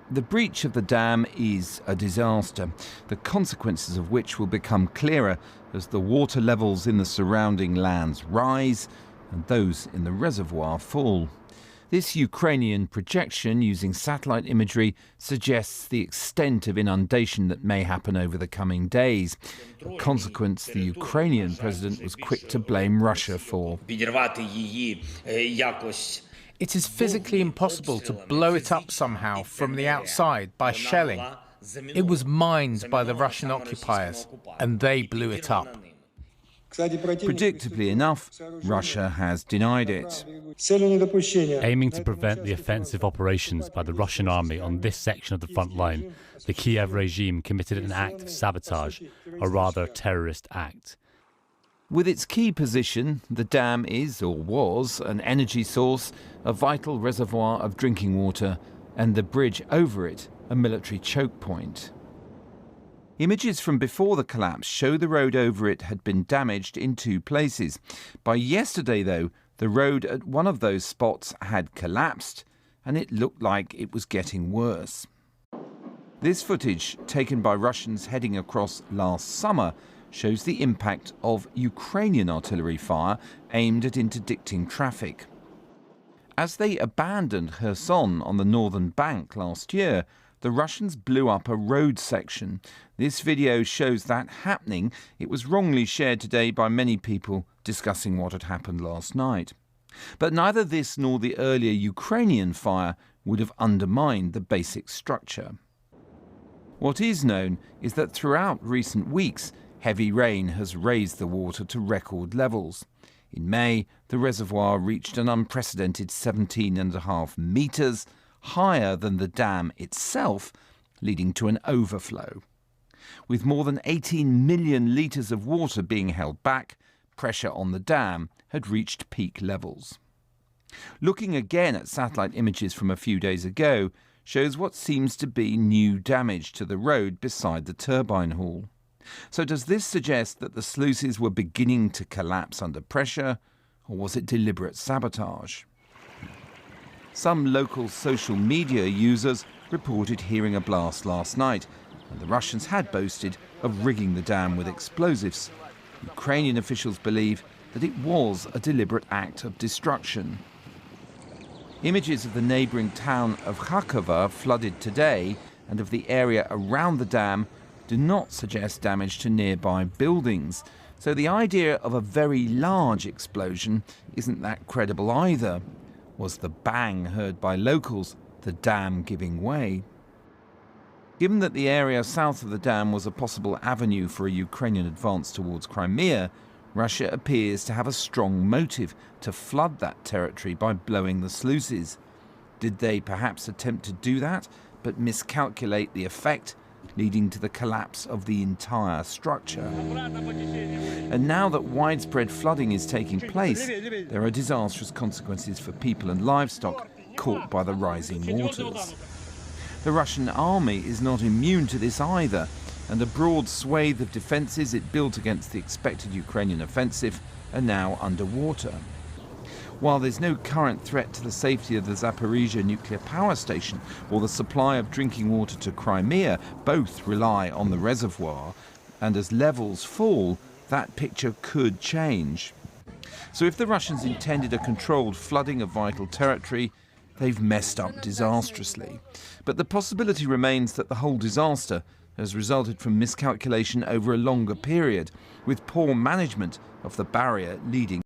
The breach of the dam is a disaster, the consequences of which will become clearer as the water levels in the surrounding lands rise and those in the reservoir fall. This Ukrainian projection using satellite imagery suggests the extent of inundation that may happen over the coming days, a consequence the Ukrainian president was quick to blame Russia for. It is physically impossible to blow it up somehow from the outside by shelling. It was mined by the Russian occupiers, and they blew it up. Predictably enough, Russia has denied it. Aiming to prevent the offensive operations by the Russian army on this section of the front line, the Kiev regime committed an act of sabotage, or rather a terrorist act. With its key position, the dam is, or was, an energy source, a vital reservoir of drinking water, and the bridge over it, a military choke point. Images from before the collapse show the road over it had been damaged in 2 places. By yesterday, though, the road at one of those spots had collapsed, and it looked like it was getting worse. This footage, taken by Russians heading across last summer, shows the impact of Ukrainian artillery fire aimed at interdicting traffic. As they abandoned Kherson on the northern bank last year, the Russians blew up a road section. This video shows that happening. It was wrongly shared today by many people discussing what had happened last night. But neither this nor the earlier Ukrainian fire would have undermined the basic structure. What is known is that throughout recent weeks, heavy rain has raised the water to record levels. In May, the reservoir reached an unprecedented 17.5 metres, higher than the dam itself, leading to an overflow. With more than 18 million litres of water being held back, pressure on the dam had reached peak levels. Looking again at satellite images from a few days ago shows what seems to be new damage to the road beside the turbine hall. So does this suggest that the sluices were beginning to collapse under pressure, or was it deliberate sabotage? Some local social media users reported hearing a blast last night, and the Russians had boasted of rigging the dam with explosives. Ukrainian officials believe that it was a deliberate act of destruction. Images of the neighbouring town of Kharkova flooded today, and of the area around the dam do not suggest damage to nearby buildings, so the idea of a very large explosion isn't that credible either. Was the bang heard by locals the dam giving way? Given that the area south of the dam was a possible avenue for a Ukrainian advance towards Crimea, Russia appears to have a strong motive to flood that territory by blowing the sluices. Did they perhaps attempt to do that, but miscalculate the effect, leading to the collapse of the entire structure? And now that widespread flooding is taking place, there are disastrous consequences for people and livestock caught by the rising waters. The Russian army is not immune to this either, and a broad swathe of defences it built against the expected Ukrainian offensive are now underwater. While there's no current threat to the safety of the Zaporizhzhia nuclear power station or the supply of drinking water to Crimea, both rely on the reservoir, and as levels fall, that picture could change. So if the Russians intended a controlled flooding of vital territory, they've messed up disastrously. But the possibility remains that the whole disaster has resulted from miscalculation over a longer period, with poor management of the barrier leading